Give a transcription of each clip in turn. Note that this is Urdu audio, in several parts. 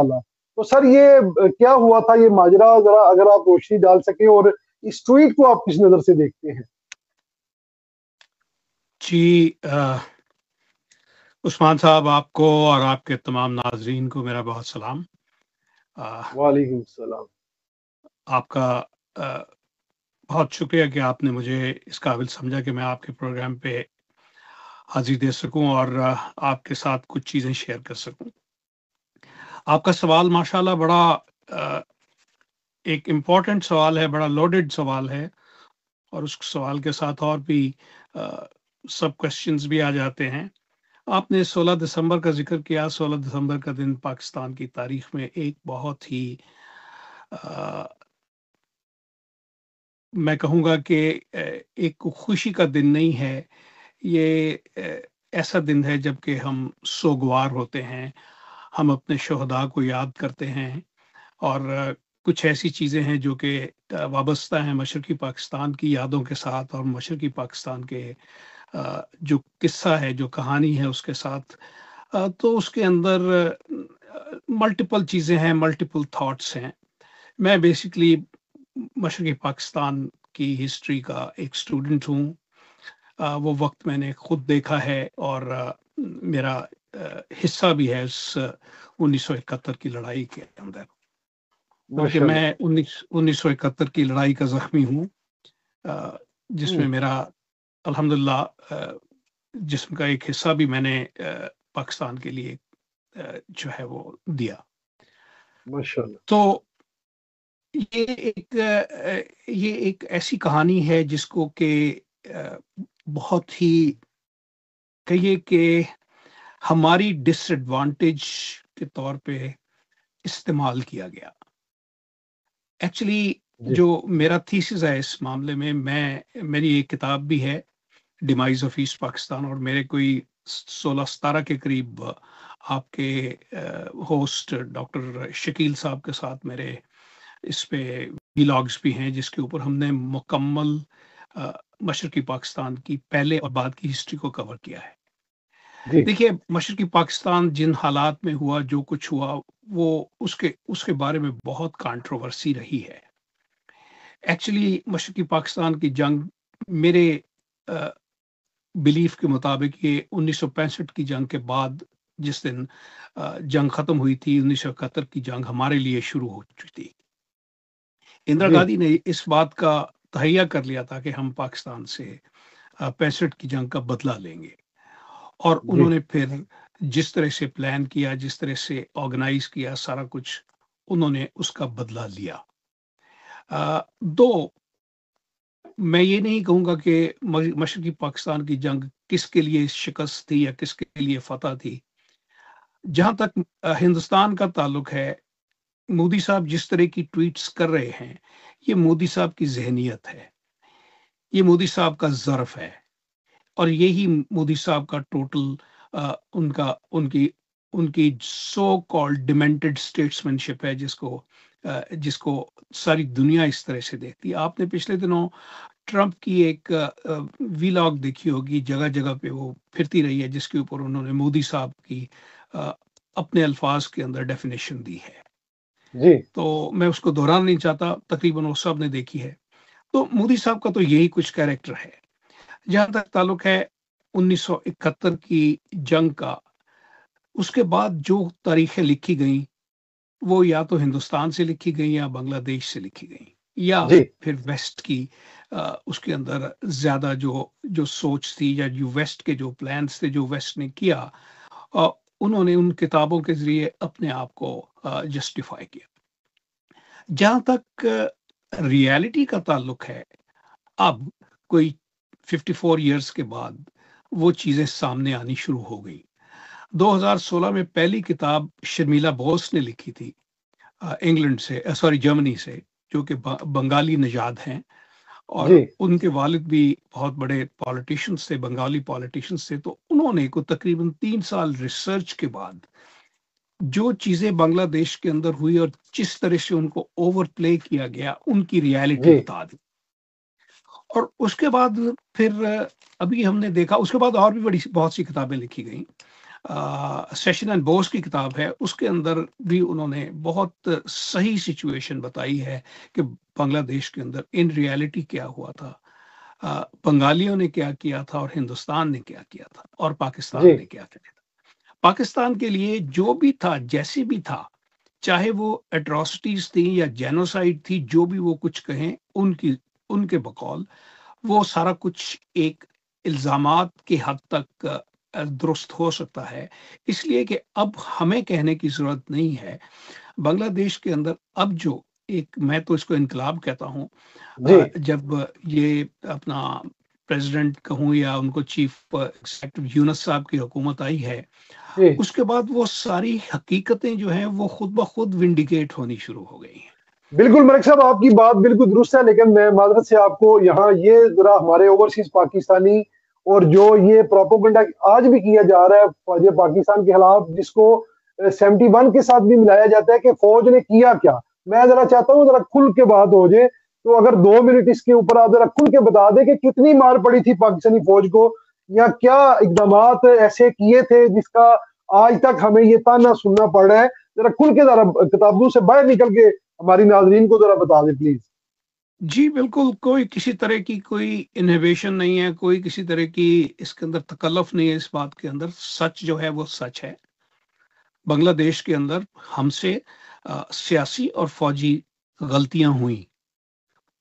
ماشاءاللہ. تو سر یہ کیا ہوا تھا یہ ماجرا، ذرا اگر آپ روشنی ڈال سکیں، اور اس ٹویٹ کو آپ کس نظر سے دیکھتے ہیں؟ جی عثمان صاحب، آپ کو اور آپ کے تمام ناظرین کو میرا بہت سلام. وعلیکم السلام. آپ کا بہت شکریہ کہ آپ نے مجھے اس قابل سمجھا کہ میں آپ کے پروگرام پہ حاضری دے سکوں اور آپ کے ساتھ کچھ چیزیں شیئر کر سکوں. آپ کا سوال ماشاءاللہ بڑا ایک امپورٹنٹ سوال ہے، بڑا لوڈڈ سوال ہے، اور اس سوال کے ساتھ اور بھی سب کوشچنز بھی آ جاتے ہیں. آپ نے 16 دسمبر کا ذکر کیا. 16 دسمبر کا دن پاکستان کی تاریخ میں ایک بہت ہی میں کہوں گا کہ ایک خوشی کا دن نہیں ہے. یہ ایسا دن ہے جب کہ ہم سوگوار ہوتے ہیں، ہم اپنے شہداء کو یاد کرتے ہیں، اور کچھ ایسی چیزیں ہیں جو کہ وابستہ ہیں مشرقی پاکستان کی یادوں کے ساتھ، اور مشرقی پاکستان کے جو قصہ ہے، جو کہانی ہے اس کے ساتھ. تو اس کے اندر ملٹیپل چیزیں ہیں، ملٹیپل تھاٹس ہیں. میں بیسیکلی مشرقی پاکستان کی ہسٹری کا ایک اسٹوڈنٹ ہوں. وہ وقت میں نے خود دیکھا ہے، اور میرا حصہ بھی ہے اس 1971 کی لڑائی کے اندر، کیونکہ میں 1971 کی لڑائی کا زخمی ہوں، جس میں میرا الحمدللہ جسم کا ایک حصہ بھی میں نے پاکستان کے لیے جو ہے وہ دیا. ماشاءاللہ. تو یہ ایک ایسی کہانی ہے جس کو کہ بہت ہی کہیے کہ ہماری ڈس ایڈوانٹیج کے طور پہ استعمال کیا گیا. ایکچولی جو میرا تھیسس ہے اس معاملے میں، میری ایک کتاب بھی ہے، ڈیمائز آف ایسٹ پاکستان، اور میرے کوئی 16-17 کے قریب آپ کے ہوسٹ ڈاکٹر شکیل صاحب کے ساتھ میرے اس پہ ویلاگز بھی ہیں، جس کے اوپر ہم نے مکمل مشرقی پاکستان کی پہلے اور بعد کی ہسٹری کو کور کیا ہے. دیکھیے، مشرقی پاکستان جن حالات میں ہوا، جو کچھ ہوا، وہ اس کے بارے میں بہت کانٹروورسی رہی ہے. ایکچولی مشرقی پاکستان کی جنگ میرے بلیف کے مطابق یہ 1965 کی جنگ کے بعد جس دن جنگ ختم ہوئی تھی، 1971 کی جنگ ہمارے لیے شروع ہو چکی تھی. اندرا گاندھی نے اس بات کا تہیہ کر لیا تھا کہ ہم پاکستان سے 65 کی جنگ کا بدلہ لیں گے، اور انہوں نے پھر جس طرح سے پلان کیا، جس طرح سے آرگنائز کیا، سارا کچھ انہوں نے اس کا بدلہ لیا. میں یہ نہیں کہوں گا کہ مشرقی پاکستان کی جنگ کس کے لیے شکست تھی یا کس کے لیے فتح تھی. جہاں تک ہندوستان کا تعلق ہے، مودی صاحب جس طرح کی ٹویٹس کر رہے ہیں، یہ مودی صاحب کی ذہنیت ہے، یہ مودی صاحب کا ظرف ہے، اور یہی مودی صاحب کا ٹوٹل ان کی سو کالڈ ڈیمنٹڈ اسٹیٹسمینشپ ہے، جس کو ساری دنیا اس طرح سے دیکھتی ہے. آپ نے پچھلے دنوں ٹرمپ کی ایک ویلاگ دیکھی ہوگی، جگہ جگہ پہ وہ پھرتی رہی ہے، جس کے اوپر انہوں نے مودی صاحب کی اپنے الفاظ کے اندر ڈیفینیشن دی ہے. تو میں اس کو دہرانا نہیں چاہتا، تقریباً وہ سب نے دیکھی ہے. تو مودی صاحب کا تو یہی کچھ کیریکٹر ہے. جہاں تک تعلق ہے 1971 کی جنگ کا، اس کے بعد جو تاریخیں لکھی گئیں وہ یا تو ہندوستان سے لکھی گئیں یا بنگلہ دیش سے لکھی گئیں، یا پھر ویسٹ کی اس کے اندر زیادہ جو سوچ تھی، یا جو ویسٹ کے جو پلانس تھے جو ویسٹ نے کیا، انہوں نے ان کتابوں کے ذریعے اپنے آپ کو جسٹیفائی کیا. جہاں تک ریالٹی کا تعلق ہے، اب کوئی 54 ایئرس کے بعد وہ چیزیں سامنے آنی شروع ہو گئی. 2016 میں پہلی کتاب شرمیلا بوس نے لکھی تھی انگلینڈ سے، جرمنی سے، جو کہ بنگالی نژاد ہیں، اور ان کے والد بھی بہت بڑے پالیٹیشنز تھے، بنگالی پالیٹیشنز تھے. تو انہوں نے تقریباً 3 سال ریسرچ کے بعد جو چیزیں بنگلہ دیش کے اندر ہوئی اور جس طرح سے ان کو اوور پلے کیا گیا، ان کی ریالٹی بتا دی. اور اس کے بعد پھر ابھی ہم نے دیکھا، اس کے بعد اور بھی بہت سی کتابیں لکھی گئیں. سیشن اینڈ بوس کی کتاب ہے، اس کے اندر بھی انہوں نے بہت صحیح سچویشن بتائی ہے کہ بنگلہ دیش کے اندر ان ریالٹی کیا ہوا تھا، بنگالیوں نے کیا کیا تھا اور ہندوستان نے کیا کیا تھا اور پاکستان جی نے کیا کیا تھا۔ پاکستان کے لیے جو بھی تھا، جیسی بھی تھا، چاہے وہ اٹراسٹیز تھیں یا جینوسائیڈ تھی، جو بھی وہ کچھ کہیں ان کے بقول، وہ سارا کچھ ایک الزامات کی حد تک درست ہو سکتا ہے، اس لیے کہ اب ہمیں کہنے کی ضرورت نہیں ہے۔ بنگلہ دیش کے اندر اب جو ایک، میں تو اس کو انقلاب کہتا ہوں، جی جب یہ اپنا پریزیڈنٹ کہوں یا ان کو چیف ایگزیکٹو یونس صاحب کی حکومت آئی ہے، جی اس کے بعد وہ ساری حقیقتیں جو ہیں وہ خود بخود ونڈیکیٹ ہونی شروع ہو گئی ہیں۔ بالکل ملک صاحب، آپ کی بات بالکل درست ہے، لیکن میں معذرت سے آپ کو یہاں یہ ذرا ہمارے اوورسیز پاکستانی اور جو یہ پروپیگنڈا آج بھی کیا جا رہا ہے فوج پاکستان کے خلاف، جس کو 71 کے ساتھ بھی ملایا جاتا ہے کہ فوج نے کیا کیا، میں ذرا چاہتا ہوں ذرا کھل کے بات ہو جائے، تو اگر 2 منٹ اس کے اوپر آپ ذرا کھل کے بتا دیں کہ کتنی مار پڑی تھی پاکستانی فوج کو، یا کیا اقدامات ایسے کیے تھے جس کا آج تک ہمیں یہ تانا سننا پڑ رہا ہے۔ ذرا کھل کے ذرا کتابوں سے باہر نکل کے ہماری ناظرین کو ذرا بتا دیں پلیز۔ جی بالکل، کوئی کسی طرح کی کوئی انہیبیشن نہیں ہے، کوئی کسی طرح کی اس کے اندر تکلف نہیں ہے، اس بات کے اندر سچ جو ہے وہ سچ ہے۔ بنگلہ دیش کے اندر ہم سے سیاسی اور فوجی غلطیاں ہوئیں،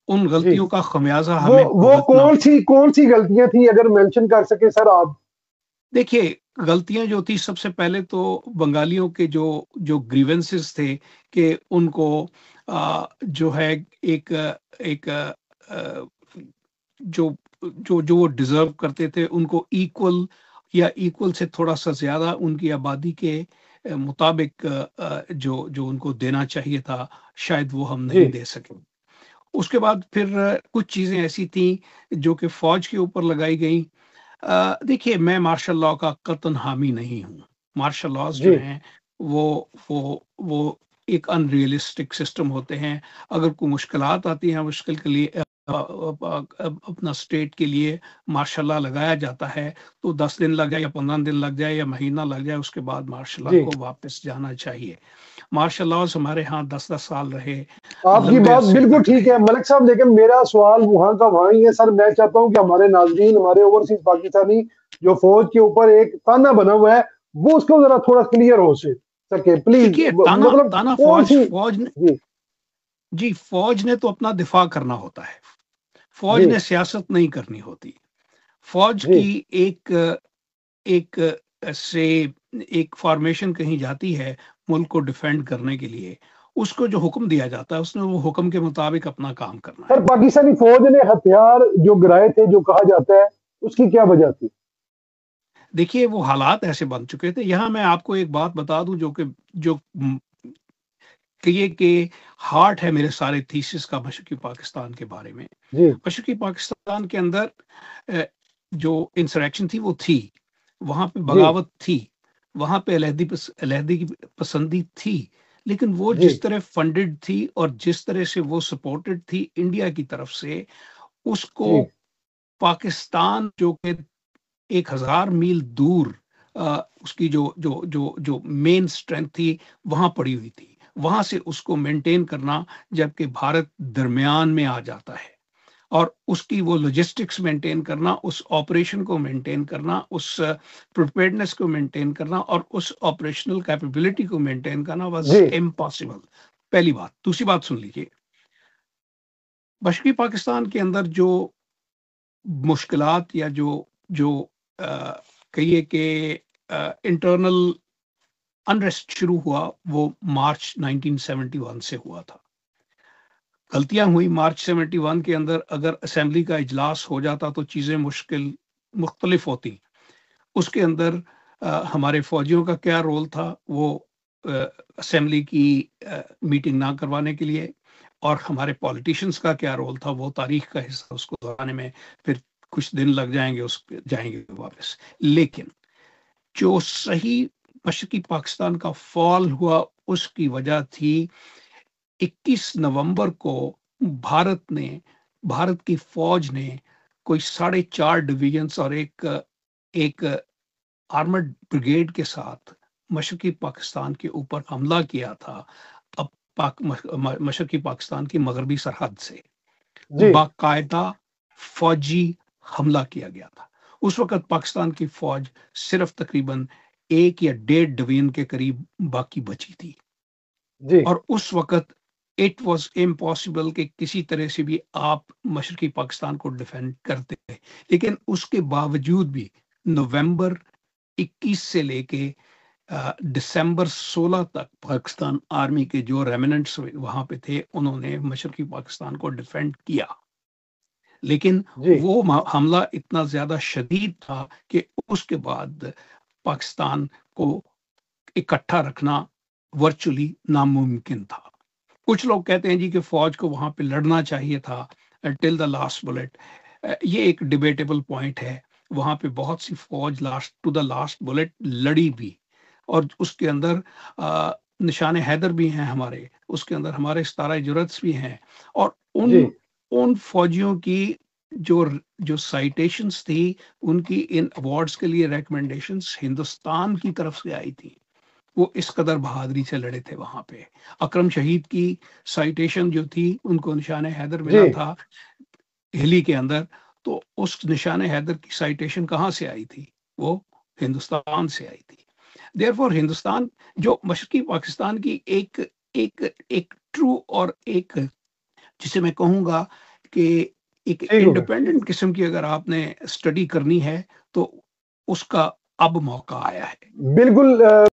ان جی غلطیوں کا خمیازہ وہ ہمیں وہ بھگتنا پڑا۔ کون سی غلطیاں تھیں اگر مینشن کر سکے سر آپ؟ دیکھیے، غلطیاں جو تھی، سب سے پہلے تو بنگالیوں کے جو گریونسز تھے کہ ان کو جو ہے ایک ایک جو جو وہ ڈیزرو کرتے تھے، ان کو ایکول یا ایکول سے تھوڑا سا زیادہ ان کی آبادی کے مطابق جو ان کو دینا چاہیے تھا، شاید وہ ہم جی نہیں دے سکے۔ اس کے بعد پھر کچھ چیزیں ایسی تھیں جو کہ فوج کے اوپر لگائی گئیں۔ دیکھیے، میں مارشل لاء کا قطعاً حامی نہیں ہوں۔ مارشل لاز جو جی ہیں وہ وہ ایک ان ریئلسٹک سسٹم ہوتے ہیں۔ اگر کوئی مشکلات آتی ہیں، مشکل کے لیے اپنا اسٹیٹ کے لیے مارشل لاء لگایا جاتا ہے، تو 10 دن لگ جائے یا 15 دن لگ جائے یا مہینہ لگ جائے، اس کے بعد مارشل لاء جی کو واپس جانا چاہیے۔ مارشل لاز ہمارے ہاں 10 سال رہے، آپ کی لمبے بات عرصے بالکل تک ٹھیک رہے۔ ہے ملک صاحب، لیکن میرا سوال وہاں کا وہاں ہی ہے سر۔ میں چاہتا ہوں کہ ہمارے ناظرین، ہمارے اوورسیز پاکستانی جو فوج کے اوپر ایک تانا بنا ہوا ہے، وہ اس کو ذرا تھوڑا کلیئر ہو سکے پلیز، دیکھیے، مطلب تانا کون سی؟ فوج نے، جی جی فوج نے تو اپنا دفاع کرنا ہوتا ہے، فوج جی نے سیاست نہیں کرنی ہوتی۔ فوج جی کی ایک سے ایک فارمیشن کہیں جاتی ہے ملک کو ڈیفینڈ کرنے کے لیے، اس کو جو حکم دیا جاتا ہے، اس نے وہ حکم کے مطابق اپنا کام کرنا ہے۔ سر، پاکستانی فوج نے ہتھیار جو گرائے تھے جو کہا جاتا ہے، اس کی کیا وجہ تھی؟ دیکھیے، وہ حالات ایسے بن چکے تھے۔ یہاں میں آپ کو ایک بات بتا دوں جو کہ یہ کہ ہارٹ ہے میرے سارے تھیسس کا مشرقی پاکستان کے بارے میں۔ جی مشرقی پاکستان کے اندر جو انسریکشن تھی وہ تھی، وہاں پہ جی بغاوت تھی، وہاں پہ علیحدگی کی پسندی تھی، لیکن وہ جی جس طرح فنڈڈ تھی اور جس طرح سے وہ سپورٹڈ تھی انڈیا کی طرف سے، اس کو جی پاکستان جو کہ 1000 میل دور اس کی جو مین اسٹرینتھ تھی وہاں پڑی ہوئی تھی، وہاں سے اس کو مینٹین کرنا، جبکہ بھارت درمیان میں آ جاتا ہے، اور اس کی وہ لاجسٹکس مینٹین کرنا، اس آپریشن کو مینٹین کرنا، اس پریپیئرڈنس کو مینٹین کرنا، اور اس آپریشنل کیپیبلٹی کو مینٹین کرنا واز جی امپاسبل۔ پہلی بات۔ دوسری بات سن لیجیے، مشرقی پاکستان کے اندر جو مشکلات یا جو کہیے کہ انٹرنل انریسٹ شروع ہوا، وہ مارچ 1971 سے ہوا تھا۔ غلطیاں ہوئی مارچ 71 کے اندر۔ اگر اسمبلی کا اجلاس ہو جاتا تو چیزیں مختلف ہوتی۔ اس کے اندر ہمارے فوجیوں کا کیا رول تھا، وہ اسمبلی کی میٹنگ نہ کروانے کے لیے، اور ہمارے پولیٹیشنز کا کیا رول تھا، وہ تاریخ کا حصہ، اس کو دہرانے میں پھر کچھ دن لگ جائیں گے، جائیں گے واپس۔ لیکن جو صحیح مشرقی پاکستان کا فال ہوا، اس کی وجہ تھی 21 نومبر کو بھارت کی فوج نے کوئی 4.5 ڈویژنز اور ایک آرمڈ بریگیڈ کے ساتھ مشرقی پاکستان کے اوپر حملہ کیا تھا، اب مشرقی پاکستان کی مغربی سرحد سے جی باقاعدہ فوجی حملہ کیا گیا تھا. اس وقت پاکستان کی فوج صرف تقریباً 1 یا 1.5 ڈویژن کے قریب باقی بچی تھی، جی اور اس وقت اٹ واز امپاسبل کہ کسی طرح سے بھی آپ مشرقی پاکستان کو ڈیفینڈ کرتے ہیں. لیکن اس کے باوجود بھی نومبر 21 سے لے کے دسمبر 16 تک پاکستان آرمی کے جو ریمننٹس وہاں پہ تھے انہوں نے مشرقی پاکستان کو ڈیفینڈ کیا. لیکن جی وہ حملہ اتنا زیادہ شدید تھا کہ اس کے بعد پاکستان کو اکٹھا رکھنا ورچولی ناممکن تھا. کچھ لوگ کہتے ہیں جی کہ فوج کو وہاں پہ لڑنا چاہیے تھا ٹل دا لاسٹ بلٹ. یہ ایک ڈیبیٹیبل پوائنٹ ہے. وہاں پہ بہت سی فوج ٹو دا لاسٹ بلٹ لڑی بھی، اور اس کے اندر نشان حیدر بھی ہیں ہمارے، اس کے اندر ہمارے ستارہ جرأت بھی ہیں، اور جی ان فوجیوں کی جو سائٹیشنز تھی ان کی ان ایوارڈز کے لیے ریکمنڈیشنز ہندوستان کی طرف سے آئی تھی. وہ اس قدر بہادری سے لڑے تھے وہاں پہ. اکرم شہید کی سائٹیشن جو تھی ان کو نشان حیدر ملا جی تھا ہلی کے اندر، تو اس نشان حیدر کی سائٹیشن کہاں سے آئی تھی؟ وہ ہندوستان سے آئی تھی. دیئرفور ہندوستان جو مشرقی پاکستان کی ایک ایک ایک ٹرو اور ایک جسے میں کہوں گا کہ ایک ٹھیک ہو گیا. انڈیپینڈنٹ قسم کی اگر آپ نے اسٹڈی کرنی ہے تو اس کا اب موقع آیا ہے. بالکل